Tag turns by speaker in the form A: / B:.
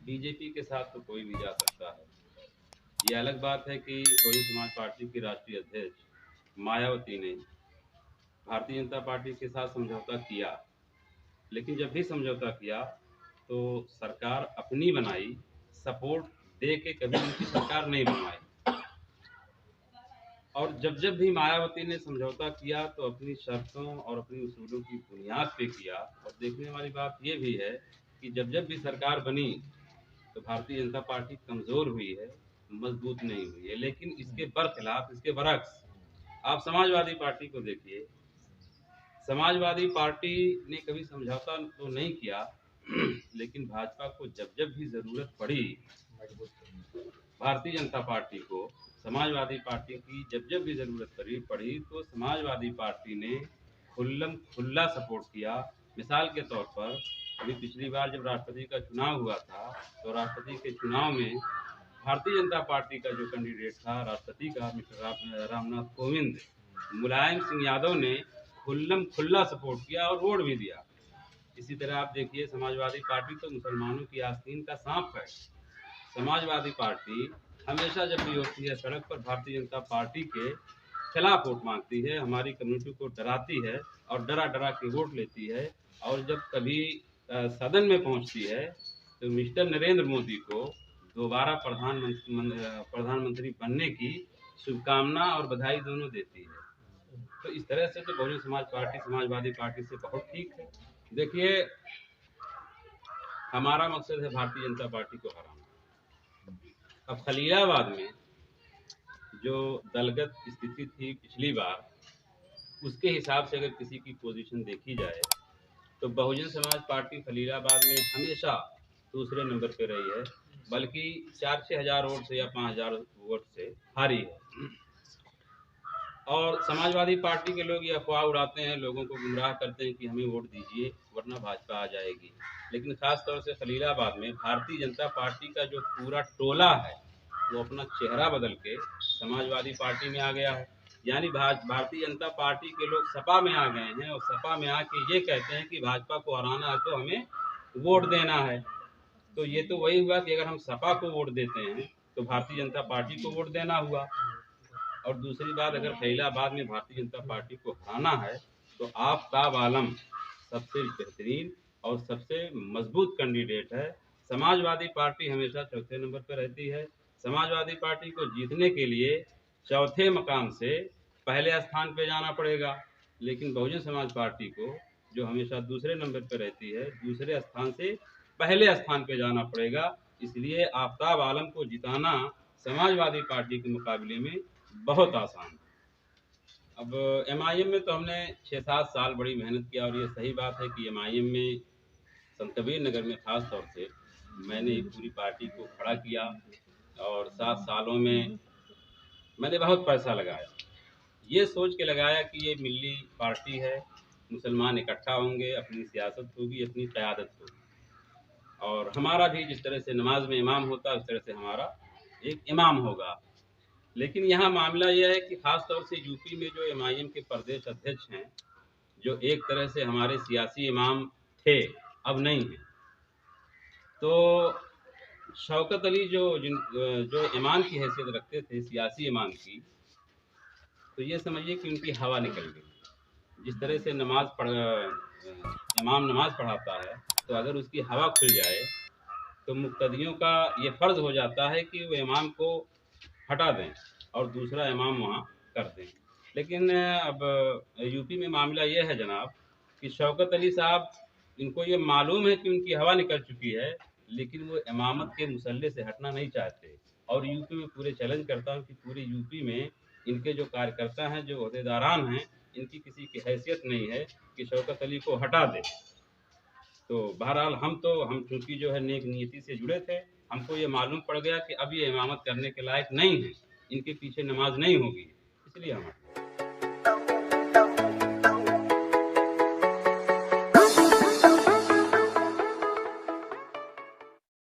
A: BJP के साथ तो कोई भी जा सकता है। ये अलग बात है कि बहुजन समाज पार्टी की राष्ट्रीय अध्यक्ष मायावती ने भारतीय जनता पार्टी के साथ समझौता किया, लेकिन जब भी समझौता किया तो सरकार अपनी बनाई, सपोर्ट दे के कभी उनकी सरकार नहीं बनवाई। और जब भी मायावती ने समझौता किया तो अपनी शर्तों और अपनी उसूलों की बुनियाद पे किया। और देखने वाली बात ये भी है कि जब भी सरकार बनी तो भारतीय जनता पार्टी कमजोर हुई है, मजबूत नहीं हुई है। लेकिन इसके बरखिलाफ, इसके बरक्स आप समाजवादी पार्टी को देखिए। समाजवादी पार्टी ने कभी समझौता तो नहीं किया, लेकिन भाजपा को जब भी जरूरत पड़ी, भारतीय जनता पार्टी को समाजवादी पार्टी की जब भी जरूरत पड़ी तो समाजवादी पार्टी ने खुल्ला सपोर्ट किया। मिसाल के तौर पर अभी पिछली बार जब राष्ट्रपति का चुनाव हुआ था तो राष्ट्रपति के चुनाव में भारतीय जनता पार्टी का जो कैंडिडेट था राष्ट्रपति का, मिस्टर रामनाथ कोविंद, मुलायम सिंह यादव ने खुल्ला सपोर्ट किया और वोट भी दिया। इसी तरह आप देखिए, समाजवादी पार्टी तो मुसलमानों की आस्तीन का सांप है। समाजवादी पार्टी हमेशा जब भी होती है सड़क पर, भारतीय जनता पार्टी के खिलाफ वोट मांगती है, हमारी कम्युनिटी को डराती है और डरा के वोट लेती है। और जब कभी सदन में पहुंचती है तो मिस्टर नरेंद्र मोदी को दोबारा प्रधानमंत्री बनने की शुभकामना और बधाई दोनों देती है। तो इस तरह से तो बहुजन समाज पार्टी समाजवादी पार्टी से बहुत ठीक है। देखिए, हमारा मकसद है भारतीय जनता पार्टी को हराना। अब खलीलाबाद में जो दलगत स्थिति थी पिछली बार, उसके हिसाब से अगर किसी की पोजीशन देखी जाए तो बहुजन समाज पार्टी खलीलाबाद में हमेशा दूसरे नंबर पे रही है, बल्कि 4-6 हज़ार वोट से या 5,000 वोट से हारी है। और समाजवादी पार्टी के लोग ये अफवाह उड़ाते हैं, लोगों को गुमराह करते हैं कि हमें वोट दीजिए वरना भाजपा आ जाएगी। लेकिन खास तौर से खलीलाबाद में भारतीय जनता पार्टी का जो पूरा टोला है वो अपना चेहरा बदल के समाजवादी पार्टी में आ गया है। यानी भारतीय जनता पार्टी के लोग सपा में आ गए हैं और सपा में आके ये कहते हैं कि भाजपा को हराना है तो हमें वोट देना है। तो ये तो वही हुआ कि अगर हम सपा को वोट देते हैं तो भारतीय जनता पार्टी को वोट देना हुआ। और दूसरी बात, अगर फैलाबाद में भारतीय जनता पार्टी को हराना है तो आफताब आलम सबसे बेहतरीन और सबसे मजबूत कैंडिडेट है। समाजवादी पार्टी हमेशा चौथे नंबर पर रहती है। समाजवादी पार्टी को जीतने के लिए चौथे मकाम से पहले स्थान पर जाना पड़ेगा, लेकिन बहुजन समाज पार्टी को जो हमेशा दूसरे नंबर पर रहती है, दूसरे स्थान से पहले स्थान पर जाना पड़ेगा। इसलिए आफताब आलम को जिताना समाजवादी पार्टी के मुकाबले में बहुत आसान। अब MIM में तो हमने 6-7 साल बड़ी मेहनत किया और ये सही बात है कि MIM में संत कबीर नगर में खास तौर से मैंने पूरी पार्टी को खड़ा किया और 7 सालों में मैंने बहुत पैसा लगाया, ये सोच के लगाया कि ये मिल्ली पार्टी है, मुसलमान इकट्ठा होंगे, अपनी सियासत होगी, अपनी क़यादत होगी और हमारा भी जिस तरह से नमाज में इमाम होता है उस तरह से हमारा एक इमाम होगा। लेकिन यहाँ मामला यह है कि खास तौर से यूपी में जो MIM के प्रदेश अध्यक्ष हैं, जो एक तरह से हमारे सियासी इमाम थे, अब नहीं हैं। तो शौकत अली जो इमाम की हैसियत रखते थे, सियासी इमाम की, तो ये समझिए कि उनकी हवा निकल गई। जिस तरह से इमाम नमाज पढ़ाता है, तो अगर उसकी हवा खुल जाए तो मुक्तदियों का ये फ़र्ज़ हो जाता है कि वो इमाम को हटा दें और दूसरा इमाम वहाँ कर दें। लेकिन अब यूपी में मामला ये है जनाब कि शौकत अली साहब, इनको ये मालूम है कि उनकी हवा निकल चुकी है, लेकिन वो इमामत के मुसल्ले से हटना नहीं चाहते। और यूपी में पूरे चैलेंज करता हूँ कि पूरे यूपी में इनके जो कार्यकर्ता हैं, जो ओहदेदारान हैं, इनकी किसी की हैसियत नहीं है कि शौकत अली को हटा दे। तो बहरहाल हम चूँकि जो है नेक नीयति से जुड़े थे, हमको ये मालूम पड़ गया कि अब ये इमामत करने के लायक नहीं है, इनके पीछे नमाज नहीं होगी, इसलिए हम